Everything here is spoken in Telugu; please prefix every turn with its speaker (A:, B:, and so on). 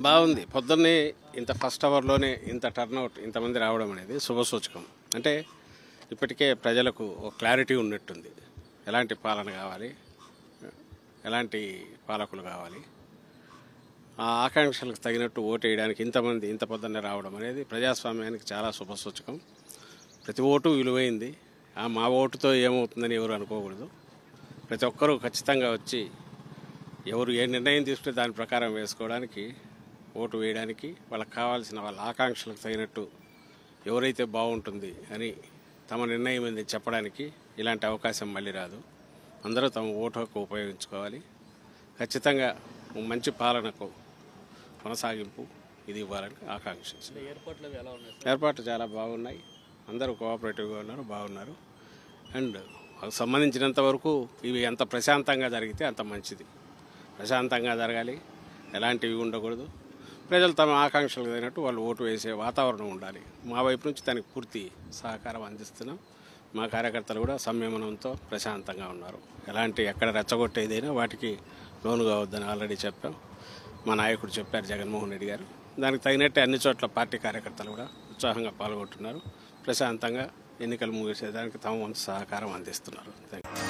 A: బాగుంది. పొద్దున్నే ఇంత ఫస్ట్ అవర్లోనే ఇంత టర్నౌట్ ఇంతమంది రావడం అనేది శుభసూచకం. అంటే ఇప్పటికే ప్రజలకు ఒక క్లారిటీ ఉన్నట్టుంది. ఎలాంటి పాలన కావాలి, ఎలాంటి పాలకులు కావాలి, ఆ ఆకాంక్షలకు తగినట్టు ఓటు వేయడానికి ఇంతమంది ఇంత పొద్దున్నే రావడం అనేది ప్రజాస్వామ్యానికి చాలా శుభసూచకం. ప్రతి ఓటు విలువైంది. మా ఓటుతో ఏమవుతుందని ఎవరు అనుకోకూడదు. ప్రతి ఒక్కరూ ఖచ్చితంగా వచ్చి ఎవరు ఏ నిర్ణయం తీసుకుంటే దాని ప్రకారం వేసుకోవడానికి, ఓటు వేయడానికి, వాళ్ళకి కావాల్సిన వాళ్ళ ఆకాంక్షలకు తగినట్టు ఎవరైతే బాగుంటుంది అని తమ నిర్ణయం అనేది చెప్పడానికి ఇలాంటి అవకాశం మళ్ళీ రాదు. అందరూ తమ ఓటు హక్కు ఉపయోగించుకోవాలి. ఖచ్చితంగా మంచి పాలనకు కొనసాగింపు ఇది ఇవ్వాలని ఆకాంక్షించారు. ఏర్పాట్లు చాలా బాగున్నాయి. అందరూ కోఆపరేటివ్గా ఉన్నారు, బాగున్నారు. అండ్ సంబంధించినంత వరకు ఇవి ఎంత ప్రశాంతంగా జరిగితే అంత మంచిది. ప్రశాంతంగా జరగాలి, ఎలాంటివి ఉండకూడదు. ప్రజలు తమ ఆకాంక్షలకు తగినట్టు వాళ్ళు ఓటు వేసే వాతావరణం ఉండాలి. మా వైపు నుంచి దానికి పూర్తి సహకారం అందిస్తున్నాం. మా కార్యకర్తలు కూడా సంయమనంతో ప్రశాంతంగా ఉన్నారు. ఎక్కడ రెచ్చగొట్టేదైనా వాటికి లోను కావద్దని ఆల్రెడీ చెప్పాం. మా నాయకుడు చెప్పారు, జగన్మోహన్ రెడ్డి గారు. దానికి తగినట్టు అన్ని చోట్ల పార్టీ కార్యకర్తలు కూడా ఉత్సాహంగా పాల్గొంటున్నారు. ప్రశాంతంగా ఎన్నికలు ముగిసేదానికి తమ వంతు సహకారం అందిస్తున్నారు. Thank you.